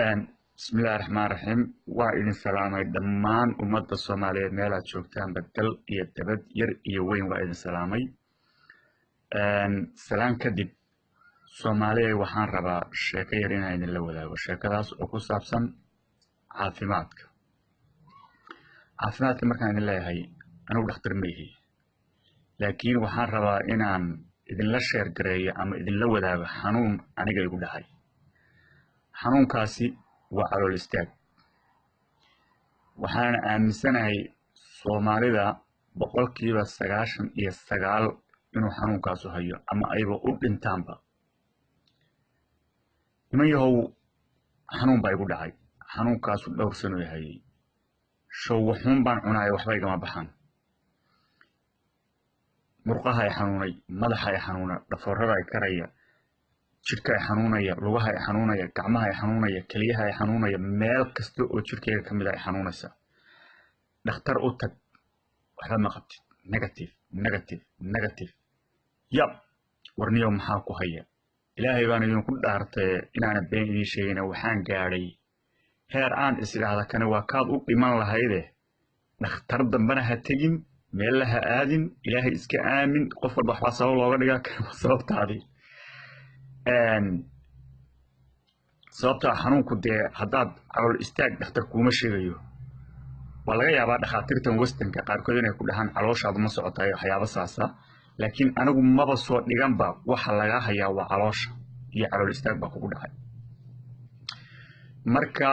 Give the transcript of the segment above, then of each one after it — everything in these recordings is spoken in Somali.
بسم الله الرحمن الرحيم وإذن سلامي دمان أمد الصومالية ميلا جوجتان بدل إيا دبد ير إيا وين وإذن سلامي سلام كدب صومالية وحان ربا الشيكة يرين إذن لولا والشيكة داس أكو سابسن عافيماتك مركان إذن الله هاي أنا ودختر ميهي لكن وحان ربا إنان إذن لا شير قرية أما إذن لولا حنون أنا يقول هاي xanuunkaasi waa calool istaag waxaana aaminsanahay soomaalida boqolkiiba 99 inuu xanuunkaasu hayo ama ayba u dhintaanba nimayahow xanuun baa igu dhacay xanuunkaasu dhowr sano hayay show waxuun baan cunaaya waxba igama baxaan murqaha ay xanuunay madaxa ay xanuuna dhafoorada ay karaya jidhka ay xanuunaya lugaha ay xanuunaya gacmaha ay xanuunaya keliyaha ay xanuunaya meel kasta oo jidhkayga ka mid ah ay xanuunaysa dhakhtar u tag waxba ma qabtid negative yab warniyow maxaa ku haya ilaahay baan idinku dhaartay inaana been idiin sheegayna waxaan gaadhay heer aan is idhaahda kane waa kaad u dhiman lahayde dhakhtar dambana ha tegin meel ha aadin ilaahay iska aamin qof walba waxbaa sabab looga dhigaa kana sababtaadii sababta xanuunku dee haddaad calool istaag dhakhtar kuuma sheegayo waa laga yaabaa dhakhaatiirtan westernka qaarkood inay ku dhahaan calooshaadu ma socotayo waxyaabo saasa laakiin anigu maba soo dhiganba waxa laga hayaa waa caloosha iyo calool istaag baa kugu dhacay marka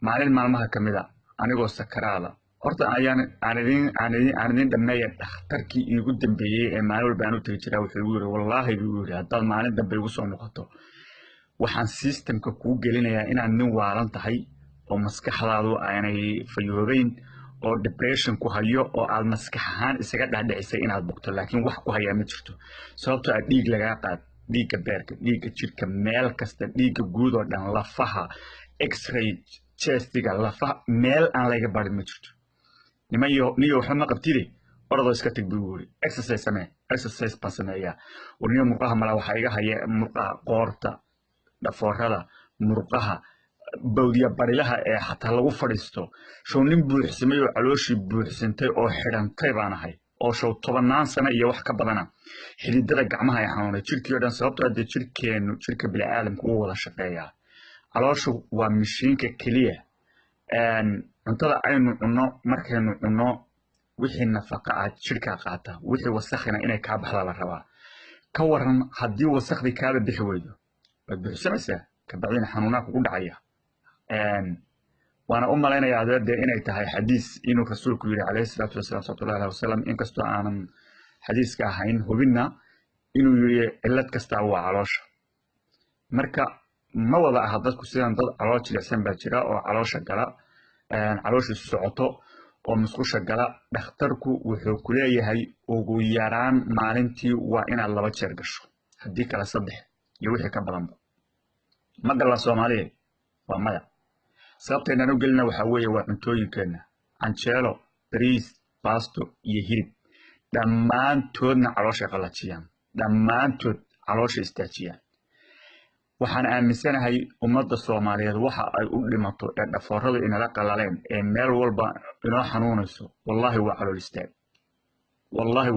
maalin maalmaha ka mid a anigoo sakaraada horta aan idin dhameeya dhakhtarkii iigu dambeeyey ee maalin walba aan u tegi jiraa wuxuu igu yiri wallaahi buu yiri haddaad maalin dambe igu soo noqoto waxaan systemka kuu gelinayaa inaad nin waalan tahay oo maskaxdaadu aanay fayoobayn oo depression ku hayo oo aad maskax ahaan isaga dhaadhicisay inaad bogto laakiin wax ku hayaa ma jirto sababtoo ah dhiig lagaa qaad dhiigga beerka dhiigga jidhka meel kasta dhiigga guud oo dhan lafaha x-ray chestiga lafaha meel aan laga barin ma jirto niyo waxba ma qabtide orodoo iska tag buu yiri exercise baan sameeyaa warniyo murqaha mala waxaa iga haya murqaha qoorta dhafoorada murqaha bawdiya barilaha ee xataa lagu fadhiisto show nin buuxsamay oo calooshii buuxsantay oo xidhantay baan ahay oo show 10 sano iyo wax ka badana xididada gacmaha ay xanuunay jirkii oo dhan sababtoo ah jirka bini'aadamku uu wada shaqeeyaa calooshu waa mishiinka keliya cuntada aynu cunno markaynu cunno wixii nafaqa ah jirka qaata wixii wasakhina inay ka baxda la rabaa ka waran haddii wasakhdii kaaba bixi weydo waad buuxsamaysaa ka bacdina xanuunaa kugu dhacaya waana u malaynayaa dee inay tahay xadiis inuu rasuulku yiri calayhi salaatu wasalaam sallallahu alayhi wasallam inkastoo aanan xadiiska ahayn hubinna inuu yiri cillad kasta waa caloosha marka ma wada aha dadku sidaan dad calool jilicsan baa jira oo caloosha gala caloosha socoto oo musqusha gala dhakhtarku wuxuu ku leeyahay ugu yaraan maalintii waa inaad 2 jeer gasho haddii kala 3 iyo wixii ka badanba ma gala Soomaaliya waa maya sababta inaan u gelina waxa weeye waa cuntooyinkeena canjeelo bariis baasto iyo hilib dhammaantoodna caloosha qalajiyaan dhammaantood caloosha istaajiyaan waxaan aaminsanahay ummadda Soomaaliyeed waxa ay u dhimato ee dhafoorada inala qalaleen ee meel walba inoo xanuunayso wallahi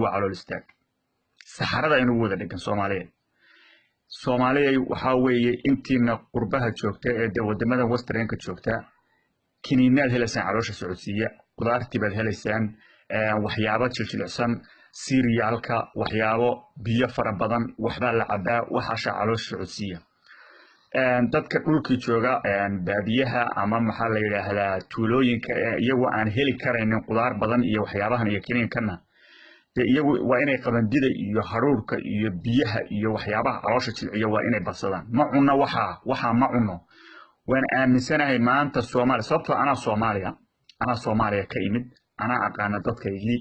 waa calool istaag saxarada inuu wada dhigan Soomaaliyeed waxa weeye intiina qurbaha joogta ee wadamada westernka joogta kiniinaad helaysaan caloosha socodsiiya qudaartii baad helaysaan waxyaabo jilicsan cerealka waxyaabo biyo fara badan waxba la cabaa waxaasha caloosha socodsiiya dadka dhulkii jooga baadiyaha ama maxaa la yiraahdaa tuulooyinka iyagu aan heli karaynin qudaar badan iyo waxyaabahan iyo kiniinkana iyagu waa inay qabandida iyo haruurka iyo biyaha iyo waxyaabaha caloosha jilciya waa inay badsadaan ma cunno waxa ma cunno waan aaminsanahay maanta Soomaaliya sababtoo ana Soomaaliya ka imid ana aqaan dadkaygii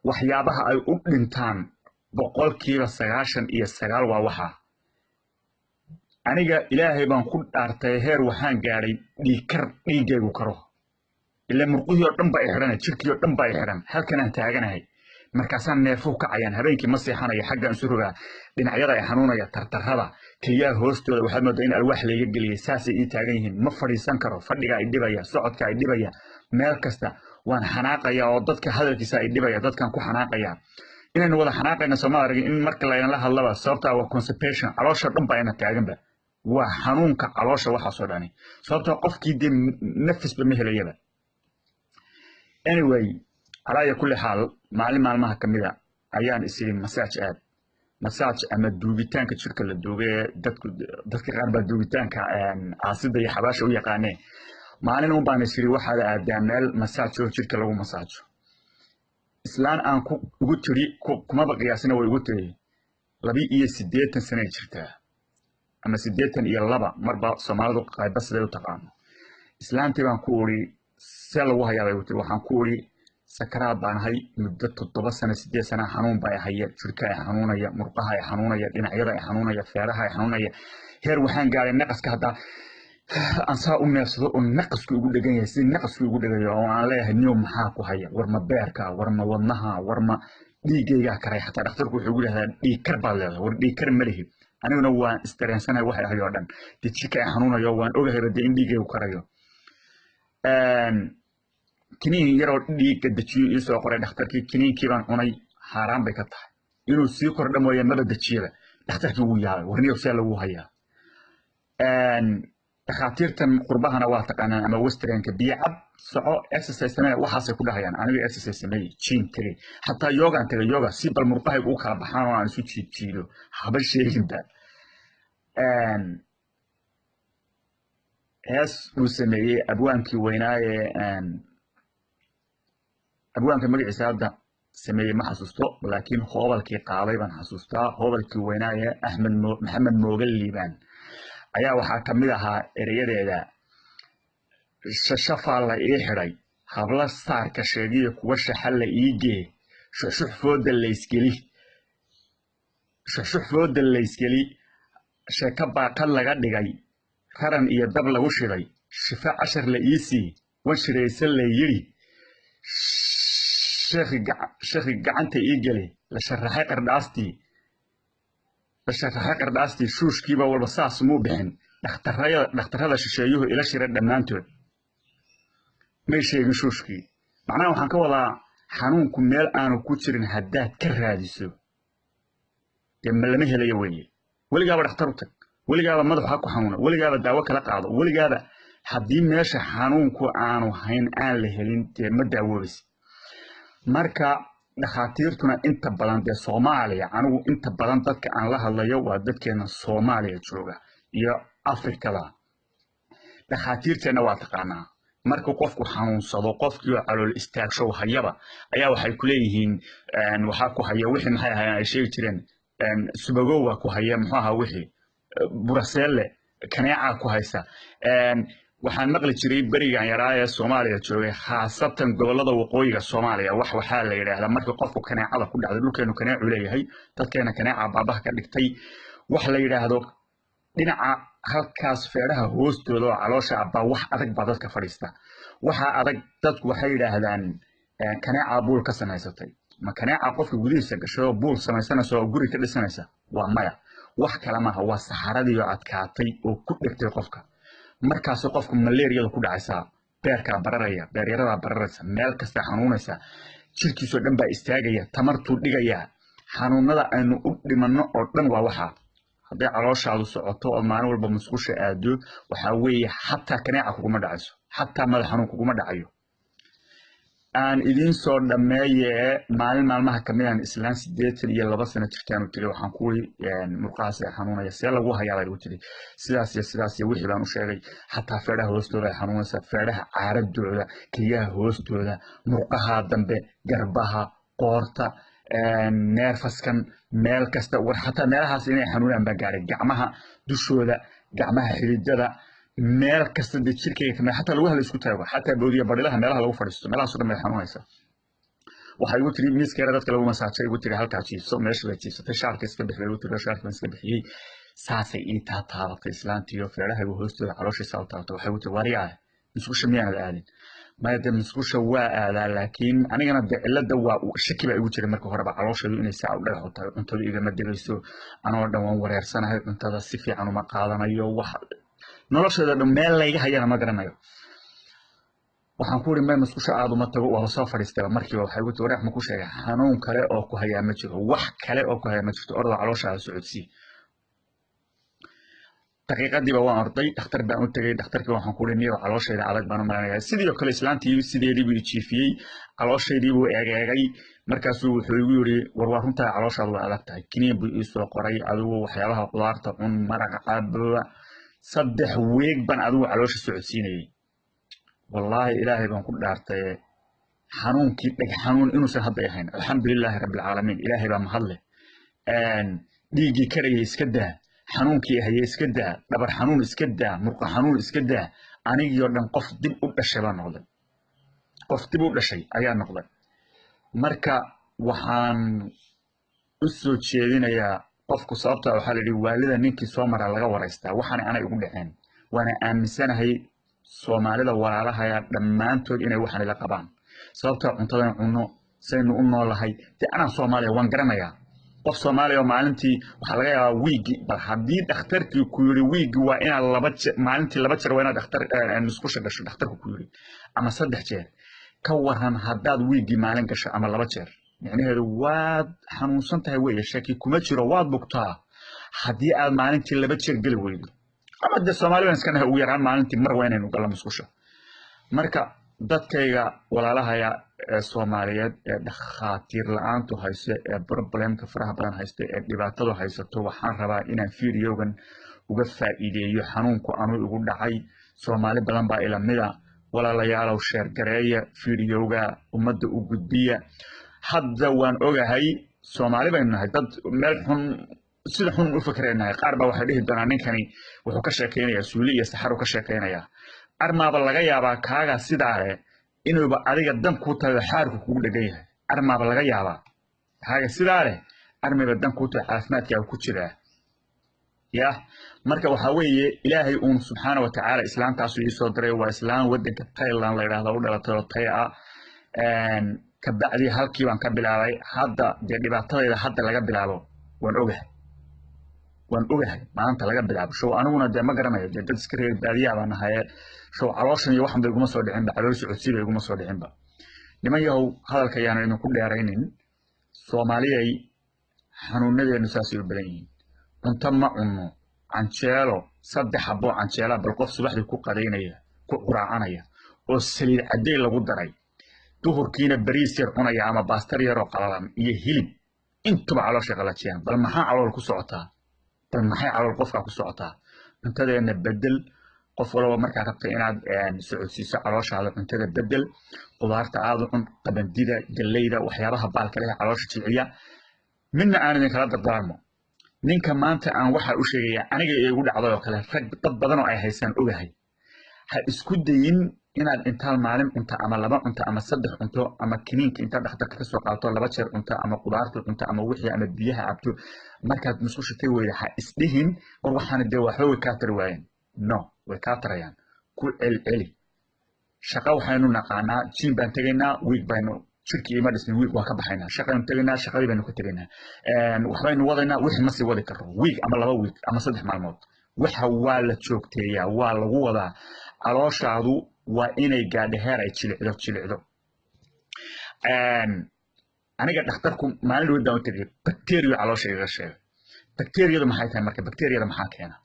waxyaabaha ay u dhintaan boqolkiiba 99 waa waxa aniga ilaahay baan ku dhaartay heer waxaan gaaray dhiigaygu karo ilaa murqihii oo dhan baa xiran jirkii oo dhan baa xiran halkan aan taaganahay markaasaan neefuhu kacayaan habeenkii ma seexanaya xaggan isu rogaa dhinacyada ay xanuunaya tartarrada keliyaha hoostooda waxaad moodaa in alwaax layga geliyay saasay ii taagan yihiin ma fadhiisan karo fadhiga ay dhibaya socodka ay dhibaya meel kasta waan xanaaqaya oo dadka hadalkiisa ay dhibaya dadkan ku xanaaqaya inaynu wada xanaaqayna sooma aragin in marka laynala hadlaba sababtaa waa constipation caloosha dhan baa ina taaganba waa xanuunka caloosha waxaasoo dhani sababtoo qofkii dee nafisba ma helayaba anyway على كل حال معلمها كمية أيان إسي مساج أما دوبيتان كشركة الدوبية دتك غربة دوبيتان كعاصدة يحباش ويقاني معلم بان يسيري واحد أدامل مساج شركة له مساج إسلام أن قلت لي كما بقي سنة وقلت لي لبي إيه سديتن سنة شركة أما سديتن إيه لبا مربع سمارو قاعد بس ده تقام إسلام تبان كوري سلوها يا وقلت وحن كوري سكرات بان هاي مدة 7 سنة 6 سنة حنون باي هي شركة حنونية مرقها حنونية دينعيدا حنونية فيرها حنونية هير وحان قال النقص كهذا أنسى نفسه النقص يقول لك يا النقص يقول لك عليه اليوم محاكو هي ورما بيركا ورما ونها ورما ديجا كراي حتى دكتورك يقول هذا ديكر بالله وديكر ملهي أنا نوع استرسنا واحد هيودان تشيكا حنونية وان أوجه ردين ديجا وكرايو كنين يرو ديك دتشي يسوع قرأ دكتورك كنين كيران أناي حرام بكتة إنه سيكور دمو يمر دتشيله دكتورك وياه ورنيو سيله وهايا دكاترة قربها نواتق أنا أما وسترين كبيعب سعو إكسسايز سمية وحاسة كلها يعني أنا إكسسايز سمية تشين تري حتى يوغا أنت يوغا سيب المرقاه يقوكا بحانو عن سوتشي تشيلو حبل شيء جدا هاس وسمية أبوانكي ويناي أبوانكي مريع سادة سمية ما حسوسته ولكن هوبالكي قاضيبا حسوسته هوبالكي ويناي محمد موغلي بان ayaa waxa kamid ahaa erayadeeda shashafa la ii xiray habla saarka sheegiyo kuwa shaxal la iige shuxfooda la iskeli sheeka baaqad laga dhigay qaran iyo dab lagu shiray shifa 10 la iisi wan shiraysan la yiri sheekhi gacanta ii gali la sharaxay qardhaastii shuushkiiba walba saas muu bixin dhakhtarrada shisheeyuhu ila shira dhammaantood may sheegin shuushkii macnaha waxaan ka wadaa xanuunku meel aanu ku jirin haddaad ka raadiso dee ma lama helayo weeye weligaaba dhakhtar u tag weligaaba madaxu ha ku xanuuna weligaaba daawo kala qaado weligaaba haddii meesha xanuunku aanu hayn aan la helin dee ma daawoobaysi marka dhakhaatiirtuna inta badan dee Soomaaliya anigu inta badan dadka aan la hadlayo waa dadkeena Soomaaliya jooga iyo Afrikada dhakhaatiirteena waa taqaanaa marka qofku xanuunsado qofkii calool istaagsho hayaba ayaa waxay ku leeyihiin waxa ku haya wixii maxay ahaayeen ay sheegi jireen subago waa ku haya muxuu ahaa wixii buraselle kaneeca ku haysa waxaan maqli jiray barigan yaraa ee Soomaaliya joogay khaasatan gobolada waqooyiga Soomaaliya waxa la yiraahdaa marka qofku kaneecada ku dhacdo dhulkeenu kaneecu leeyahay dadkeena kaneeca baabaha ka dhigtay wax la yiraahdo dhinaca halkaas feeraha hoostooda oo caloosha abba wax adag baa dadka fadhiista waxa adag dadku waxay yiraahdaan kaneeca buul ka samaysatay ma kaneeca qofka gudihiisa gasho buul samaysanayso oo guri ka dhisanaysa waa maya wax kale ma waa saxaradii oo adkaatay oo ku dhigtay qofka markaas qofku malaariyada ku dhacaysa beerka bararaya beeryarada bararaysa meel kasta xanuunaysa jirkiisu dhan baa istaagaya tamartu dhigaya xanuunada aynu u dhimanno oo dhan waa waxa haddii calooshaadu socoto oo maalin walba musqusha aado waxa weeye xataa kaneeca kuguma dhacayso xataa madax xanuun kuguma dhacayo aan idin soo dhameeyay maalmaha kamidaan islaan 82 sano jirtaan u tiri waxaan ku murqaas xanuunaya see lagu hayaa lagu tiri sidaas iyo wixii baan u sheegay xataa feeraha hoostooda xanuunaysa feeraha caaradooda kaliyaha hoostooda murqaha dambe garbaha qoorta neerfaskan meel kasta war xataa meelahaas inay xanuunaan baa gaaray gacmaha dushooda gacmaha xididada meel kasta de jirkayga kamid xataa lagu hal isku taago xataa boodiya barilaha meelaha lagu fadhiisto meelahaas oo dhan bay xanuunaysa waxay ugu tiri miiskeeda dadka lagu masaajay ugu tiri halkaa jiifso meesha bay jiifsatay shaarka iska bixiyay ugu tiri shaarka iska bixiyay saasay ii taabatay islaantiyo feeraha hoostooda calooshiisa u taabatay waxay ugu tiri wariyaa isku shamiyaanada aadin ما يدري مسكوشة هذا لكن أنا جنا إلا دوا شكل بقى يوجد مركو هربا علوشة دو إني ساعة ولا حتى أنت دو إذا ما دريسو أنا ورد وان ورير سنة هاي أنت ذا سفي عنو ما قادنا يو واحد نلاش هذا دم مال ليه هاي أنا ما درنا يو وحنقول ما مسكوشة عادو ما تجو وهو سافر يستوى مركي وحيوت وريح مكوشة حنون كلا أو كهيا متجر وح كلا أو كهيا متجر أرض علوشة على السعودية دقيقة دي بوان أرضي دكتور بانو تجي دكتور كي waxaan ku leeyahay caloosheeda adag baan maranaya sidoo kale islaantii sideedii buu jiifiyay caloosheedii buu eegay markaasuu wuxuu igu yiri war runta calooshaadu waa adag tahay kiniin buu ii soo qoray adigu waxyaabaha qudaarta cun maraqa caabba saddex weeg baan adigu caloosha socodsiinayay wallahi ilaahay baan ku dhaartay xanuunkii dhag xanuun inuusan hadda ahayn alxamdulilaahi rabbil caalamiin ilaahay baa mahadle dhiigii karayay iska daa xanuunkii haye iska daa dhabar xanuun iska daa murqa xanuun iska daa anigii dhan qof dib u dhashay baan noqday qof dib u dhashay ayaa noqday marka waxaan u soo jeedinayaa qofku sababta waxa la yiri waalida ninkii soo maray laga wareystaa waxaan ana igu dhaceen waana aaminsanahay Soomaalida walaalaha dhammaantood inay waxaan la qabaan sababta cuntadan cunno saynu u noolahay ana Soomaaliya waan garanayaa qof Soomaaliya maalintii waxa laga yaabaa wiigi bal hadii dhakhtarkii ku yiri wiigi waa in maalintii laba jeer waa in dhakhtar musqusha gasho dhakhtarku ku yiri ama saddex jeer ka waran hadaad wiigi maalin gasho ama laba jeer macnaheedu waad xanuunsan tahay weeye shaki kuma jiro waad bugtaa hadii aad maalintii laba jeer gali weydo ama de Soomaaliya iska nahay ugu yaraan maalintii mar waa inaynu galno musqusha marka dadkayga walaalaha Soomaaliyeed ee dhakhaatiir la'aantu hayso ee problemka faraha badan haysto ee dhibaatada haysato waxaan rabaa inaan fiidiyogan uga faa'iideeyo xanuunku aanu ugu dhacay Soomaali badan baa ila mida walaalayaal share gareeya fiidiyoga ummadda u gudbiya hadda waan ogahay Soomaali baynu nahay dad meel xun sida xun u fikiraynahay qaar baa waxay dhihi doonaan ninkani wuxuu ka sheekeynayaa suuli iyo saxaro ka sheekeynaya armaaba laga yaabaa kaaga sidaa inuu ba adiga dan ku tahay xaarku kugu dhagan yahay armaaba laga yaabaa kaaga sidaa armaaba dan ku tahay caafimaadkaaga ku jira ya marka waxa weeye ilaahay uu subxaanahu wa ta'ala islaamtaas uu soo diray waa islaam wadanka Thailand la yiraahdo u dhalatay Thailand ka bacdi halkii waan ka bilaabay hadda dhibaatadayda hadda laga bilaabo waan ogahay maanta laga bilaabo show aniguna de ma garanayo dad iska reer baadiya baan ahay show calooshan iyo waxan bay iguma soo dhicin ba caloosha codsiga iguma soo dhicin ba niman yahow hadalka yaana inuu ku dheeraynin Soomaaliyay xanuunadeenu saasi u badan yihiin cunto ma cunno canjeelo saddex xabo canjeela bal qof subaxdii ku qadeynaya ku quraacanaya oo saliid caday lagu daray duhurkiina bariis yar cunaya ama baastar yar oo qalalan iyo hilib intuba caloosha qalajiyaan bal maxaa calool ku socotaa maxay calool qofka ku socotaa cuntadeena bedel qof walba marka rabta inaad socodsiiso calooshaada cuntada bedel qudaarta aad u cun qabandida galeyda waxyaabaha baalka leh caloosha jilciya midna aan idin kala dardaarmo ninka maanta aan waxa u sheegaya aniga igu dhacdo oo kale rag dad badan oo ay haysan ogahay ha isku dayin inaad intaal maalin cunta ama laba cunta ama saddex cunto ama kiniinka inta dhakhtarka ka soo qaato laba jeer cunta ama qudaarta cunta ama wixii ama biyaha cabto markaad musqushatay weeyda ha isdhihin war waxaan de waxa way ka tarwaayeen no way ka tarayaan ku celceli shaqa waxaynu naqaanaa jin baan tagaynaa week baynu shirkii ma dhisnay week waa ka baxaynaa shaqaynu tagaynaa shaqadii baynu ka tagaynaa waxbaynu wadaynaa wixii ma sii wadi karo week ama laba week ama saddex maalmood waxa waa la joogteeyaa waa lagu wadaa calooshaadu waa inay gaadho heer ay jilicdo aniga dhakhtarku maalin weyn baan u tagay bakteeriyo caloosha iga sheegay bakteeriyadu maxay tahay marka bakteeriyada maxaa keena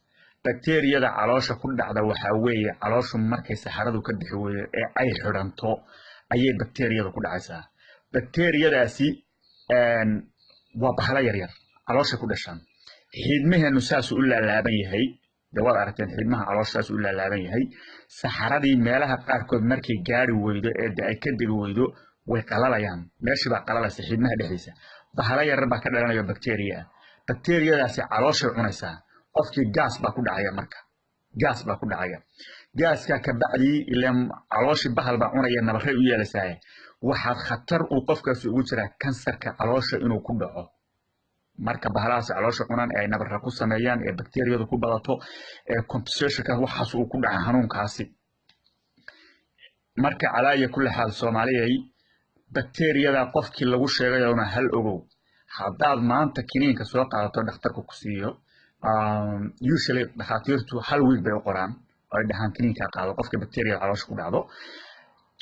bakteeriyada caloosha ku dhacda waxa weeye calooshu markay saxaradu ka bixi weydo ee ay xiranto ayay bakteeriyadu ku dhacaysaa bakteeriyadaasi waa bahla yar yar caloosha ku dhashan xiidmaheenu saas u laalaaban yahay dawad aragteen xiidmaha caloosha saas u laalaaban yahay saxaradii meelaha qaarkood markay gaari weydo ee ay ka degi weydo way qalalayaan meeshii baa qalalaysa xiidmaha dhexdiisa bahla yar baa ka dhalanaya bakteeriya bakteeriyadaasi caloosha cunaysaa qofkii gaas baa ku dhacaya marka gaas baa ku dhacaya gaaska ka bacdi ilaa calooshi bahal baa cunaya nabaray u yeelaysaa waxaad khatar uu qofkaas ugu jiraa kansarka caloosha inuu ku dhaco marka bahalahaas caloosha cunan ay nabarra ku sameeyaan ee bakteeriyadu ku badato ee compositionka waxaas uu ku dhaca xanuunkaasi marka calaaya kulli xaal Soomaaliyay bakteeriyada qofkii lagu sheegay oo hal ogow haddaad maanta kiniinka soo qaadato dhakhtarku ku siiyo usually dhakhaatiirtu hal wiil bay u qoraan oo ay dhahaan kiniinka qaado qofka bakteeriyada caloosha ku dhacdo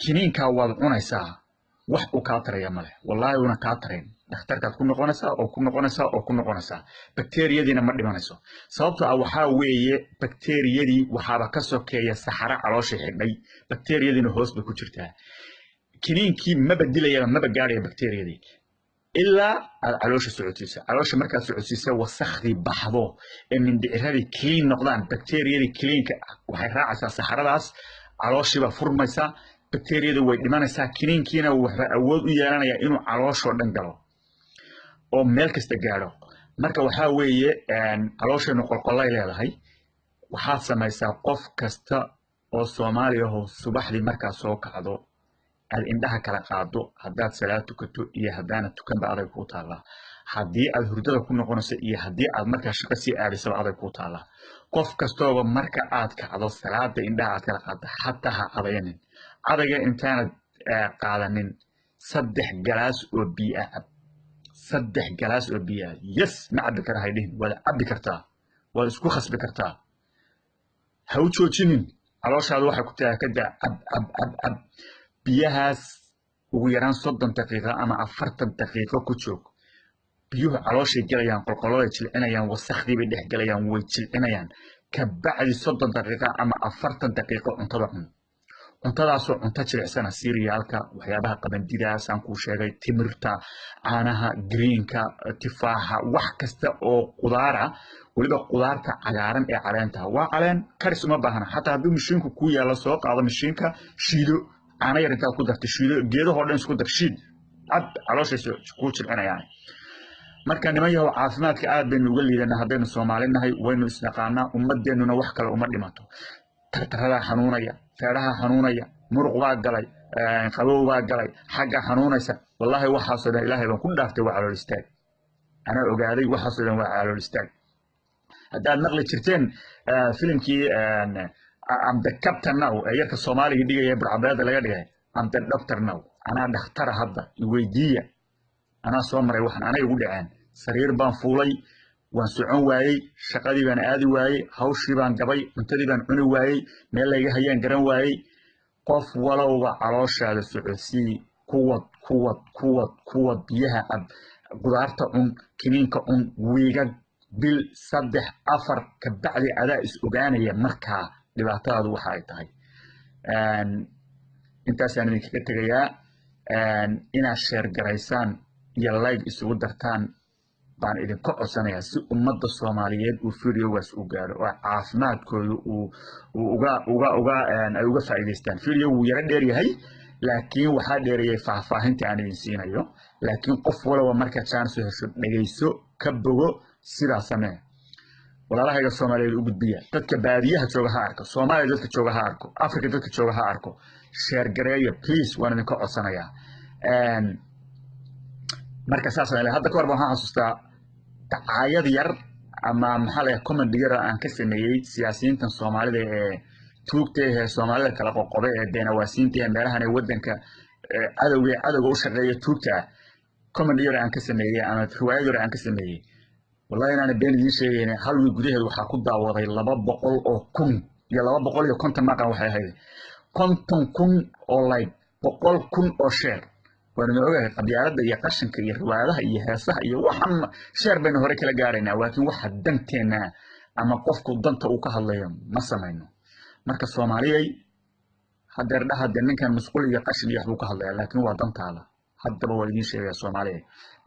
kiniinka waad cunaysaa wax uu kaa taraya male wallahi una kaa tarayn dhakhtarkaad ku noqonaysaa bakteeriyadiina ma dhimanayso sababtoo ah waxaa weeye bakteeriyadii waxaaba ka sokeeya saxaro caloosha xidhay bakteeriyadiina hoos bay ku jirtaa kiniinkii maba dilayaba maba gaadhaya bakteeriyadii ilaa aad caloosha socodsiisa caloosha markaad socodsiisa wasakhdii baxdo ee mindhiciradii clean noqdaan bakteeriyadii cleanka waxay raacaysaa saxaradaas calooshiiba furmaysa bakteeriyadu way dhimanaysaa kiniinkiina wuxuu awood u yeelanayaa inuu calooshoo dhan galo oo meel kasta gaadho marka waxaa weeye calooshaynu qolqolay leedahay waxaad samaysaa qof kasta oo Soomaali ah oo subaxdii markaa soo kacdo aad indhaha kala qaado haddaad salaad tukato iyo haddaanad tukanba adag kuu taallaa haddii aad hurdada ku noqonayso iyo haddii aad markaa shaqo sii aadisaba adag kuu taallaa qof kastooba marka aad kacdo salaada indhaha aad kala qaado xataa ha adayanin adaga intaanad qaadanin 3 galaas oo biyo ah 3 galaas oo biyo yes ma cabbi kara haydhin wada cabbi kartaa wada isku khasbi kartaa ha u joojinin calooshaadu waxay ku tahay kada ab biyahaas ugu yaraan 30 daqiiqo ama 40 daqiiqo ku joog biyuhu calooshay galayaan qolqoladay jilcinayaan wasakhdii bay dhex galayaan way jilcinayaan ka bacdi 30 daqiiqo ama 40 daqiiqo cuntada cuntadaasoo cunto jilicsana siiriyaalka waxyaabaha qabandidaas aan kuu sheegay timirta caanaha greenka tifaaxa wax kasta oo qudaara waliba qudaarta cagaaran ee caleenta waa caleen karis uma baahna xataa hadduu mishiinku ku yaalo soo qaado mishiinka shiido caana yar intaad ku darto shiido geedahoo dhan isku dar shiid cab calooshiisa kuu jilcinayaan marka niman yahow caafimaadka aad baynu uga liidanaa haddaynu Soomaali nahay waynu isnaqaanaa ummadeennuna wax kale uma dhimato tartarada xanuunaya feeraha xanuunaya muruq baa galay qabow baa galay xagga xanuunaysa wallahi waxaasoo dhan ilaahay baan ku dhaaftay waa calool istaag ana ogaaday waxaasoo dhan waa calool istaag haddaad maqli jirteen filimkii am the captain now ee yarka Soomaaliga dhigaya burcabeeda laga dhigay am the doctor now ana dhakhtar hadda weydiiya ana soo maray waxaan anaga ugu dhaceen sariir baan fuulay waan socon waayay shaqadii baan aadi waayay hawshii baan gabay cuntadii baan cuni waayay meel layga hayaan garan waayay qof walowba calooshaada socodsii kuwad biyaha ab qudaarta kiniinka wiiga bil 3 4 ka bacdi adaa is ogaanaya markaa dhibaatadaadu waxa ay tahay intaasaan idinkaga tegayaa inaad sheer garaysaan iyo like isugu dartaan baan idinka codsanayaa si ummadda Soomaaliyeed uu fiidiyogaas u gaaro oo caafimaadkooda ay uga faa'iideystaan fiidiyo wuu yara dheer yahay laakiin waxaa dheeriyay faahfaahinta aan idin siinayo laakiin qof walba marka chance hesho dhageyso ka bogo sidaa samee walaalahayga Soomaaliyeed u gudbiya dadka baadiyaha jooga ha arko Soomaaliya dadka jooga ha arko Afrika dadka jooga ha arko share gareeyo please waan idinka codsanayaa marka saas aan hadda ka waxaan xasuustaa tacaayad yar ama maxaa la comment yar aan ka sameeyay siyaasiyiintan Soomaalida ee tuugta ee Soomaalida kala qoqoday ee beenawaasiinta ee meelahan ee wadanka cadawga u shaqeeya tuugta comment yar aan ka sameeyay ama riwaayad yar aan ka sameeyay wallahi inaan been idin sheegayna hal wiil gudaheed waxa ku daawaday 200 oo kun iyo 250 maqan waxay ahayd 50 kun oo like 100 kun oo share waana ogahay qabyaaladda iyo qashinka iyo riwaayadaha iyo heesaha iyo waxan share bayna hore kala gaaraynaa laakiin waxa danteena ama qofku danta uu ka hadlayo ma sameeyno marka Soomaaliyay hadeer dhaxad ninkan mas'uul iyo qashin iyo waxbuu ka hadlaya laakiin waa dantaada haddaba waa idin sheegaya Soomaaliya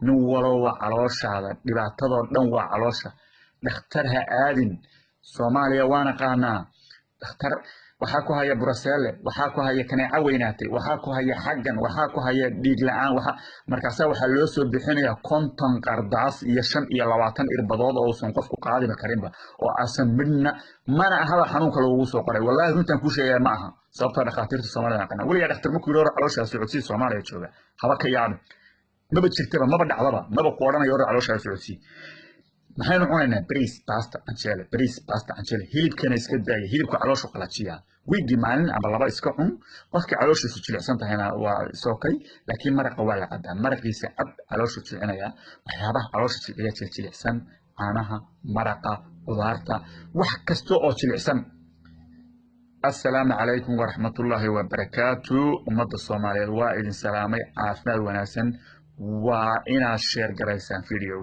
nin walba calooshaada dhibaatadoo dhan waa caloosha dhakhtar ha aadin Soomaaliya waana qaanaa dhakhtar waxa ku haya Brussels waxa ku haya kaneeca weynaatay waxa ku haya xaggan waxa ku haya dhiig la'aan markaas waxa loo soo bixinayaa 50 qardaas iyo 25 irbadood oo uusan qofku qaadi karinba oo aasan midna mana aha xanuunka lagu soo qoray wallahi runtan ku sheegay ma aha sababta dhakhaatiirta Soomaaliya qana waliya dhakhtar markuu yiro caloosha socodsi Soomaaliya jooga haba ka yaab maba jirtaba maba dhacdaba maba qooranayo caloosha socodsi maxaynu cunaynaa bariis basta canjeele bariis basta canjeele hilibkana iska daaya hilibka calooshu qalajiyaa wiigii maalin ama laba iska cun qofkii calooshiisu jilicsan tahayna waa isokay laakiin maraqa waa la cadaa maraqiisa cad calooshu jilcinaya waxyaabaha caloosha jilciya jilicsan caanaha maraqa qudaarta wax kasta oo jilicsan السلام عليكم ورحمة الله وبركاته أمد الصومالية وإذن سلامي عافنا وناسا وإنا الشير قريسان فيديو